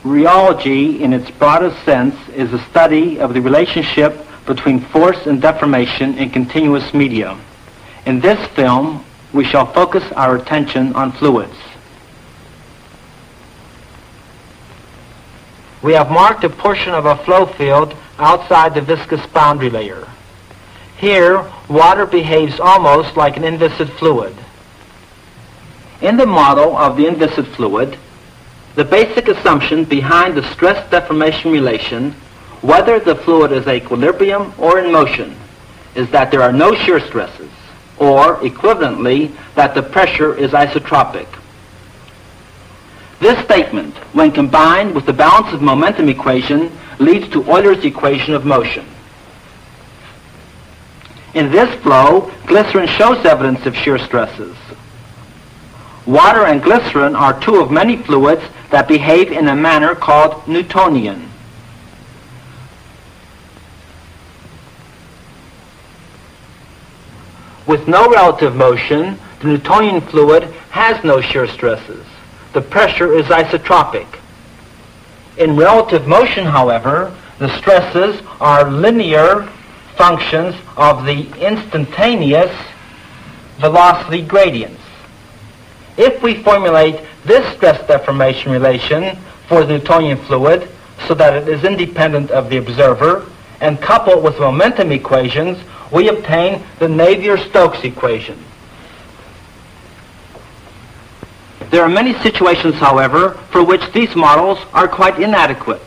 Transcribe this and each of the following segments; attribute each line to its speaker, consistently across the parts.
Speaker 1: Rheology, in its broadest sense, is a study of the relationship between force and deformation in continuous media. In this film, we shall focus our attention on fluids. We have marked a portion of a flow field outside the viscous boundary layer. Here, water behaves almost like an inviscid fluid. In the model of the inviscid fluid, the basic assumption behind the stress-deformation relation, whether the fluid is at equilibrium or in motion, is that there are no shear stresses, or, equivalently, that the pressure is isotropic. This statement, when combined with the balance of momentum equation, leads to Euler's equation of motion. In this flow, glycerin shows evidence of shear stresses. Water and glycerin are two of many fluids that behave in a manner called Newtonian. With no relative motion, the Newtonian fluid has no shear stresses. The pressure is isotropic. In relative motion, however, the stresses are linear functions of the instantaneous velocity gradients. If we formulate this stress-deformation relation for the Newtonian fluid so that it is independent of the observer and couple it with momentum equations, we obtain the Navier-Stokes equation. There are many situations, however, for which these models are quite inadequate.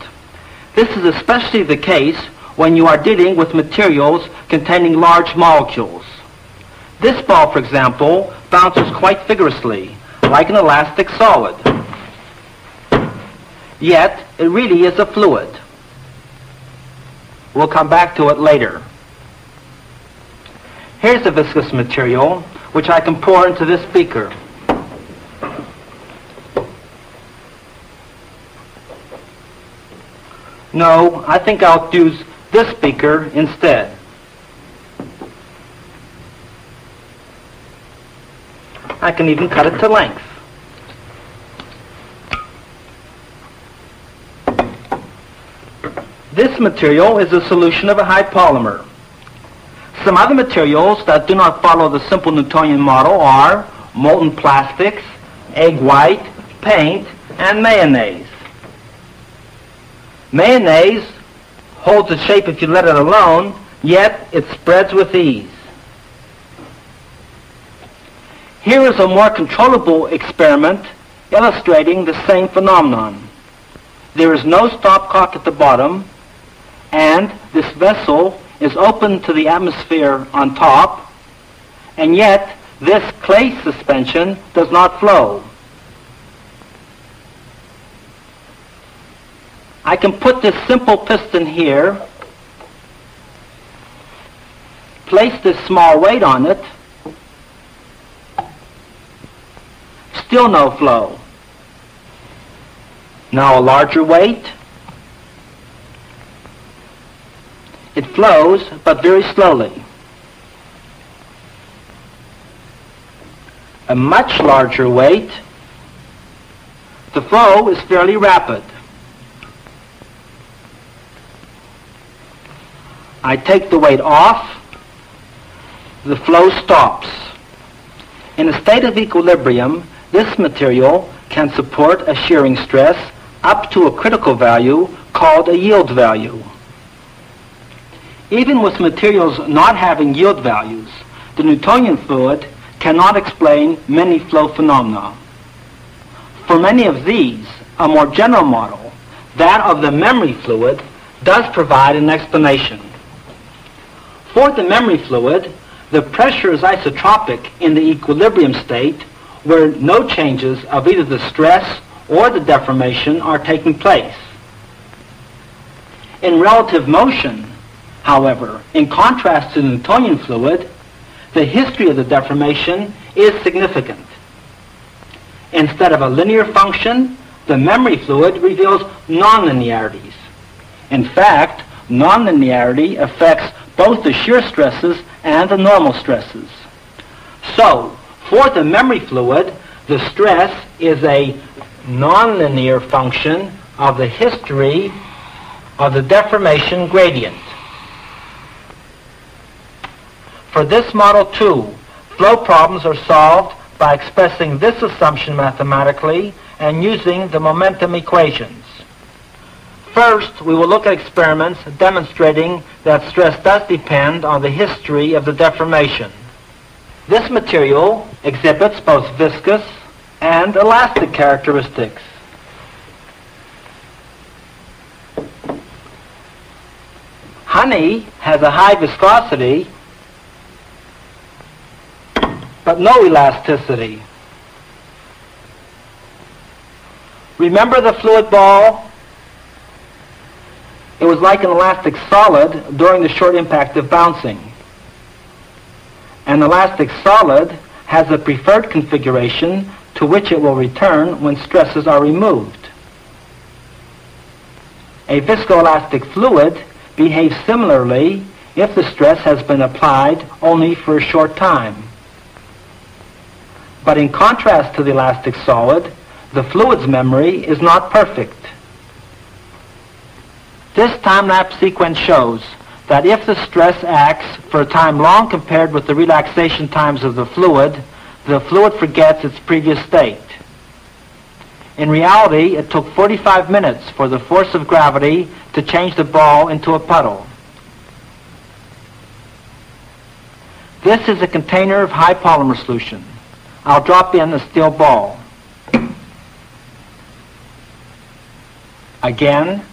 Speaker 1: This is especially the case when you are dealing with materials containing large molecules. This ball, for example, bounces quite vigorously, like an elastic solid. Yet, it really is a fluid. We'll come back to it later. Here's a viscous material, which I can pour into this beaker. No, I think I'll use this beaker instead. I can even cut it to length. This material is a solution of a high polymer. Some other materials that do not follow the simple Newtonian model are molten plastics, egg white, paint, and mayonnaise. Mayonnaise holds its shape if you let it alone, yet it spreads with ease. Here is a more controllable experiment illustrating the same phenomenon. There is no stopcock at the bottom, and this vessel is open to the atmosphere on top, and yet this clay suspension does not flow. I can put this simple piston here, place this small weight on it, still no flow. Now a larger weight. It flows, but very slowly. A much larger weight. The flow is fairly rapid. I take the weight off. The flow stops. In a state of equilibrium, this material can support a shearing stress up to a critical value called a yield value. Even with materials not having yield values, the Newtonian fluid cannot explain many flow phenomena. For many of these, a more general model, that of the memory fluid, does provide an explanation. For the memory fluid, the pressure is isotropic in the equilibrium state where no changes of either the stress or the deformation are taking place. In relative motion, however, in contrast to the Newtonian fluid, the history of the deformation is significant. Instead of a linear function, the memory fluid reveals nonlinearities. In fact, nonlinearity affects both the shear stresses and the normal stresses. So, for the memory fluid, the stress is a nonlinear function of the history of the deformation gradient. For this model too, flow problems are solved by expressing this assumption mathematically and using the momentum equations. First, we will look at experiments demonstrating that stress does depend on the history of the deformation. This material exhibits both viscous and elastic characteristics. Honey has a high viscosity, but no elasticity. Remember the fluid ball? It was like an elastic solid during the short impact of bouncing. An elastic solid has a preferred configuration to which it will return when stresses are removed. A viscoelastic fluid behaves similarly if the stress has been applied only for a short time. But in contrast to the elastic solid, the fluid's memory is not perfect. This time-lapse sequence shows that if the stress acts for a time long compared with the relaxation times of the fluid forgets its previous state. In reality, it took 45 minutes for the force of gravity to change the ball into a puddle. This is a container of high polymer solution. I'll drop in a steel ball. Again.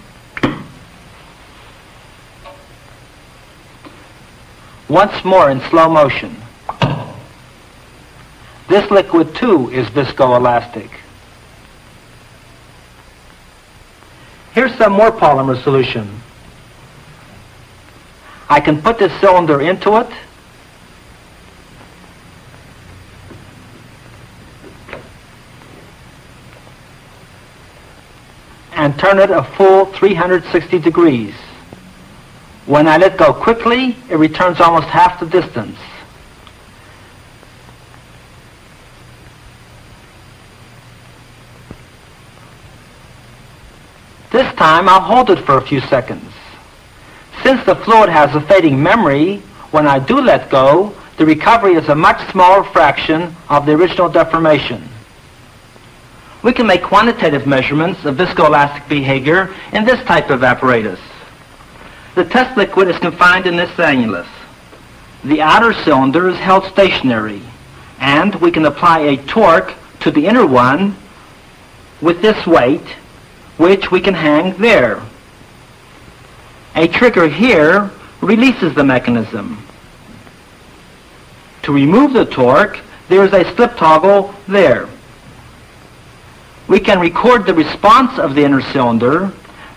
Speaker 1: Once more in slow motion. This liquid too is viscoelastic. Here's some more polymer solution. I can put this cylinder into it and turn it a full 360 degrees. When I let go quickly, it returns almost half the distance. This time, I'll hold it for a few seconds. Since the fluid has a fading memory, when I do let go, the recovery is a much smaller fraction of the original deformation. We can make quantitative measurements of viscoelastic behavior in this type of apparatus. The test liquid is confined in this annulus. The outer cylinder is held stationary, and we can apply a torque to the inner one with this weight, which we can hang there. A trigger here releases the mechanism. To remove the torque, there is a slip toggle there. We can record the response of the inner cylinder,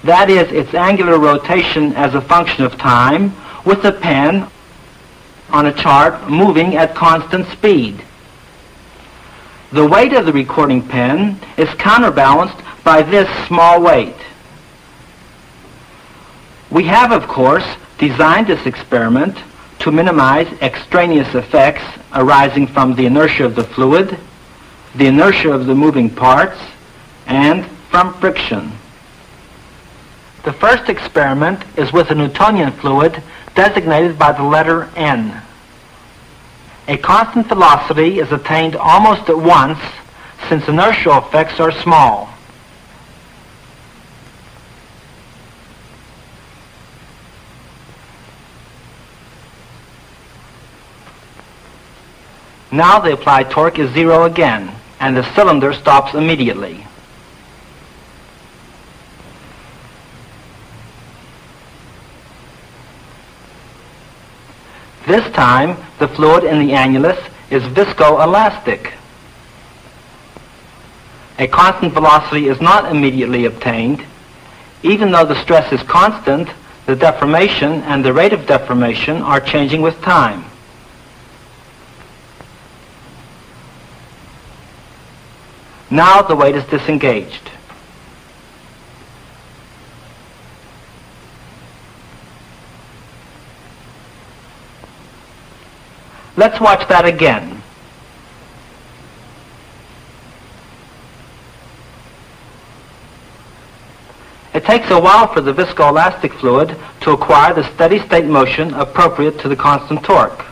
Speaker 1: that is, its angular rotation as a function of time, with the pen on a chart moving at constant speed. The weight of the recording pen is counterbalanced by this small weight. We have, of course, designed this experiment to minimize extraneous effects arising from the inertia of the fluid, the inertia of the moving parts, and from friction. The first experiment is with a Newtonian fluid designated by the letter N. A constant velocity is attained almost at once since inertial effects are small. Now the applied torque is 0 again, and the cylinder stops immediately. This time, the fluid in the annulus is viscoelastic. A constant velocity is not immediately obtained. Even though the stress is constant, the deformation and the rate of deformation are changing with time. Now the weight is disengaged. Let's watch that again. takes a while for the viscoelastic fluid to acquire the steady state motion appropriate to the constant torque.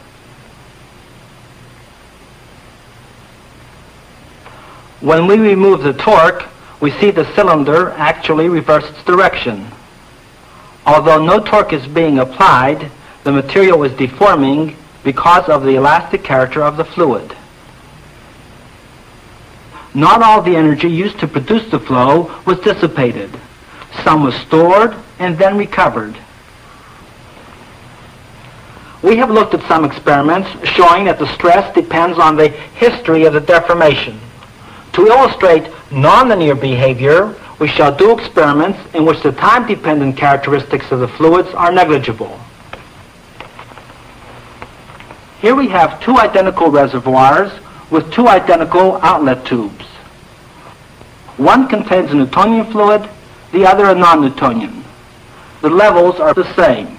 Speaker 1: When we remove the torque, we see the cylinder actually reverse its direction. Although no torque is being applied, the material is deforming because of the elastic character of the fluid. Not all the energy used to produce the flow was dissipated. Some was stored and then recovered. We have looked at some experiments showing that the stress depends on the history of the deformation. To illustrate nonlinear behavior, we shall do experiments in which the time-dependent characteristics of the fluids are negligible. Here we have two identical reservoirs with two identical outlet tubes. One contains a Newtonian fluid, the other a non-Newtonian. The levels are the same.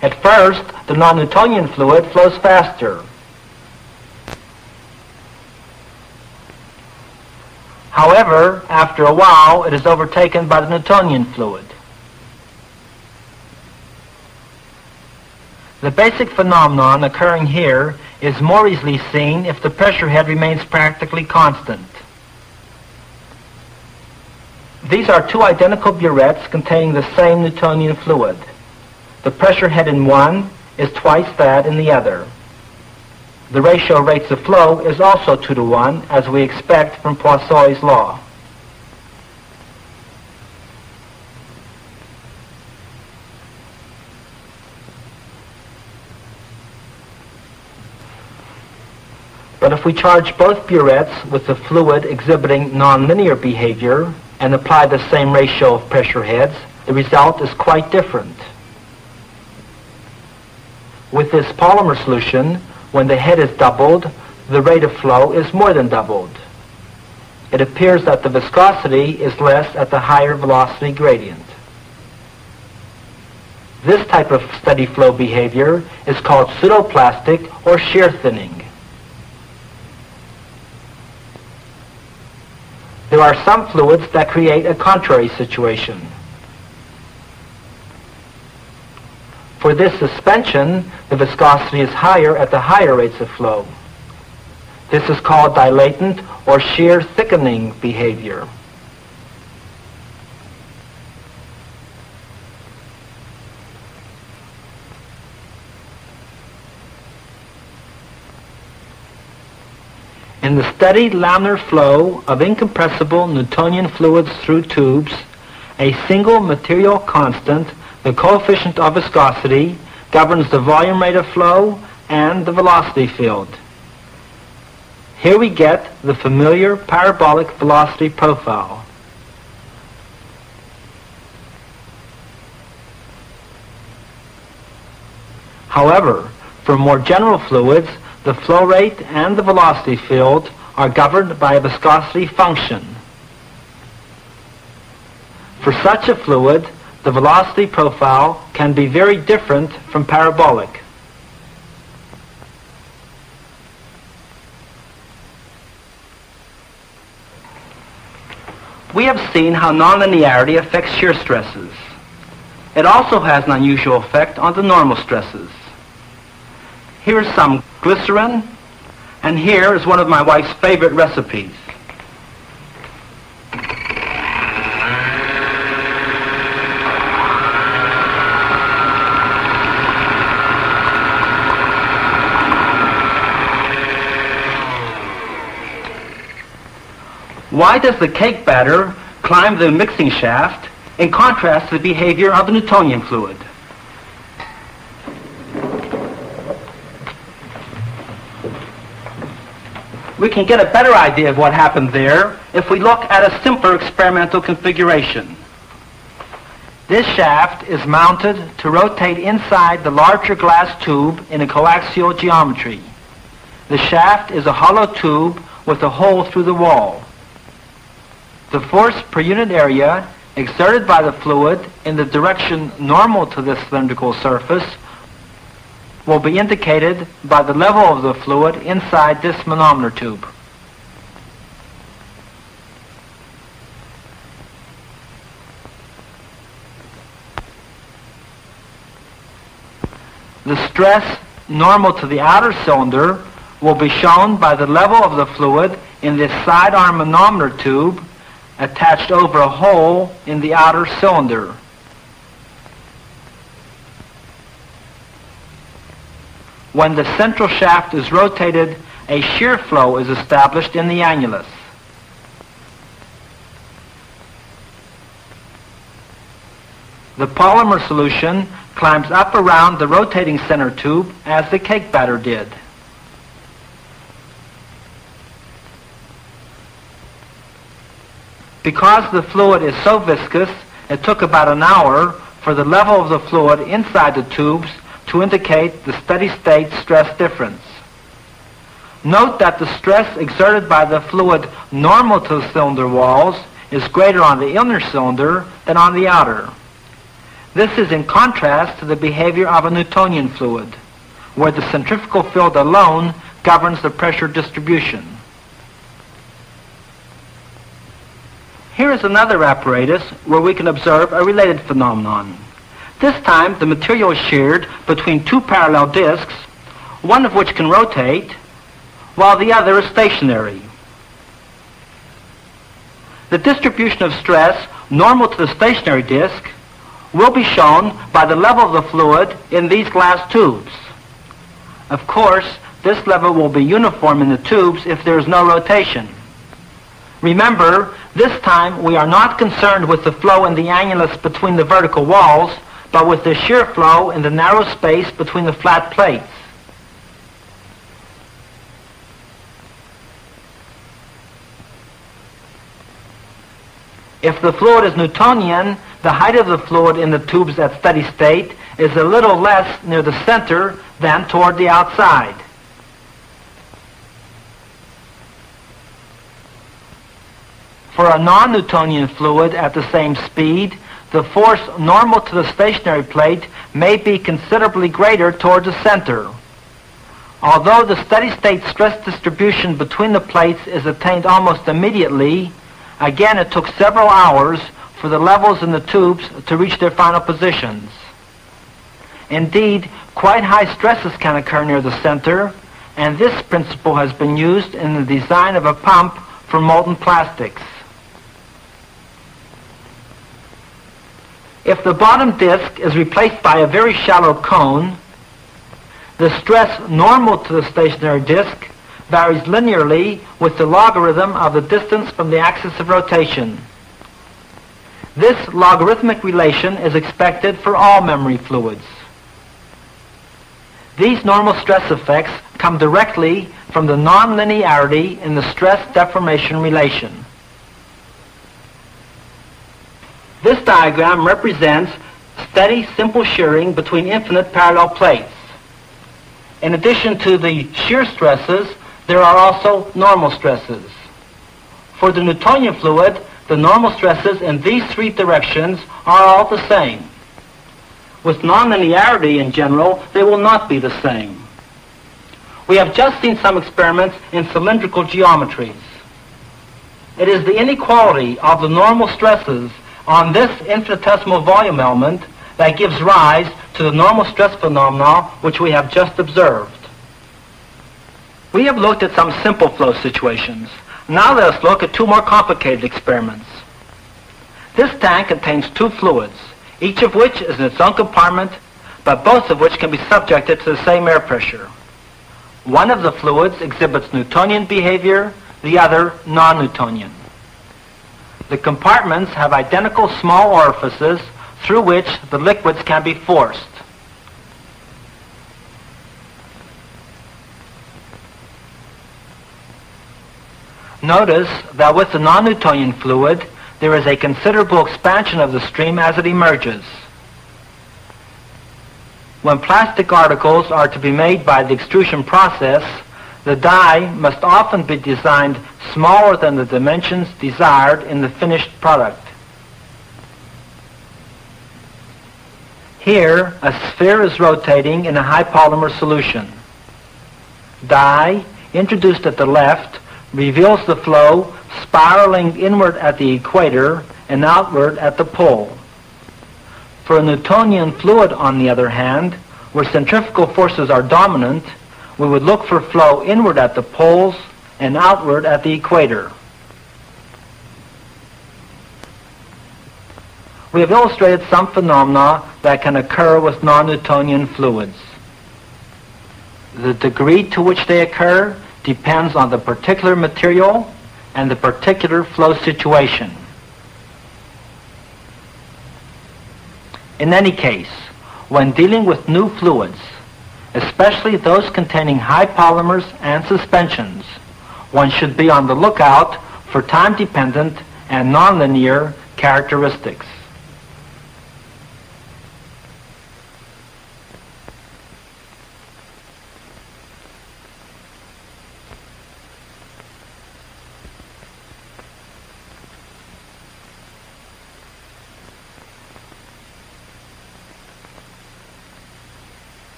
Speaker 1: At first, the non-Newtonian fluid flows faster. However, after a while, it is overtaken by the Newtonian fluid. The basic phenomenon occurring here is more easily seen if the pressure head remains practically constant. These are two identical burettes containing the same Newtonian fluid. The pressure head in one is twice that in the other. The ratio of rates of flow is also 2 to 1, as we expect from Poisson's law. But if we charge both burettes with the fluid exhibiting nonlinear behavior and apply the same ratio of pressure heads, the result is quite different. With this polymer solution, when the head is doubled, the rate of flow is more than doubled. It appears that the viscosity is less at the higher velocity gradient. This type of steady flow behavior is called pseudoplastic or shear thinning. There are some fluids that create a contrary situation. For this suspension, the viscosity is higher at the higher rates of flow. This is called dilatant or shear thickening behavior. In the steady laminar flow of incompressible Newtonian fluids through tubes, a single material constant, the coefficient of viscosity, governs the volume rate of flow and the velocity field. Here we get the familiar parabolic velocity profile. However, for more general fluids, the flow rate and the velocity field are governed by a viscosity function. For such a fluid, the velocity profile can be very different from parabolic. We have seen how nonlinearity affects shear stresses. It also has an unusual effect on the normal stresses. Here is some glycerin, and here is one of my wife's favorite recipes. Why does the cake batter climb the mixing shaft in contrast to the behavior of the Newtonian fluid? We can get a better idea of what happened there if we look at a simpler experimental configuration. This shaft is mounted to rotate inside the larger glass tube in a coaxial geometry. The shaft is a hollow tube with a hole through the wall. The force per unit area exerted by the fluid in the direction normal to this cylindrical surface will be indicated by the level of the fluid inside this manometer tube. The stress normal to the outer cylinder will be shown by the level of the fluid in this sidearm manometer tube attached over a hole in the outer cylinder. When the central shaft is rotated, a shear flow is established in the annulus. The polymer solution climbs up around the rotating center tube as the cake batter did. Because the fluid is so viscous, it took about an hour for the level of the fluid inside the tubes to indicate the steady-state stress difference. Note that the stress exerted by the fluid normal to the cylinder walls is greater on the inner cylinder than on the outer. This is in contrast to the behavior of a Newtonian fluid, where the centrifugal field alone governs the pressure distribution. Here is another apparatus where we can observe a related phenomenon. This time the material is sheared between two parallel discs, one of which can rotate, while the other is stationary. The distribution of stress normal to the stationary disc will be shown by the level of the fluid in these glass tubes. Of course, this level will be uniform in the tubes if there is no rotation. Remember, this time we are not concerned with the flow in the annulus between the vertical walls, but with the shear flow in the narrow space between the flat plates. If the fluid is Newtonian, the height of the fluid in the tubes at steady state is a little less near the center than toward the outside. For a non-Newtonian fluid at the same speed, the force normal to the stationary plate may be considerably greater toward the center. Although the steady-state stress distribution between the plates is attained almost immediately, again it took several hours for the levels in the tubes to reach their final positions. Indeed, quite high stresses can occur near the center, and this principle has been used in the design of a pump for molten plastics. If the bottom disc is replaced by a very shallow cone, the stress normal to the stationary disc varies linearly with the logarithm of the distance from the axis of rotation. This logarithmic relation is expected for all memory fluids. These normal stress effects come directly from the nonlinearity in the stress-deformation relation. This diagram represents steady, simple shearing between infinite parallel plates. In addition to the shear stresses, there are also normal stresses. For the Newtonian fluid, the normal stresses in these three directions are all the same. With nonlinearity in general, they will not be the same. We have just seen some experiments in cylindrical geometries. It is the inequality of the normal stresses on this infinitesimal volume element that gives rise to the normal stress phenomena which we have just observed. We have looked at some simple flow situations. Now let us look at two more complicated experiments. This tank contains two fluids, each of which is in its own compartment, but both of which can be subjected to the same air pressure. One of the fluids exhibits Newtonian behavior, the other non-Newtonian. The compartments have identical small orifices through which the liquids can be forced. Notice that with the non-Newtonian fluid, there is a considerable expansion of the stream as it emerges. When plastic articles are to be made by the extrusion process, the die must often be designed smaller than the dimensions desired in the finished product. Here, a sphere is rotating in a high polymer solution. Dye, introduced at the left, reveals the flow spiraling inward at the equator and outward at the pole. For a Newtonian fluid, on the other hand, where centrifugal forces are dominant, we would look for flow inward at the poles and outward at the equator. We have illustrated some phenomena that can occur with non-Newtonian fluids. The degree to which they occur depends on the particular material and the particular flow situation. In any case, when dealing with new fluids, especially those containing high polymers and suspensions, one should be on the lookout for time-dependent and nonlinear characteristics.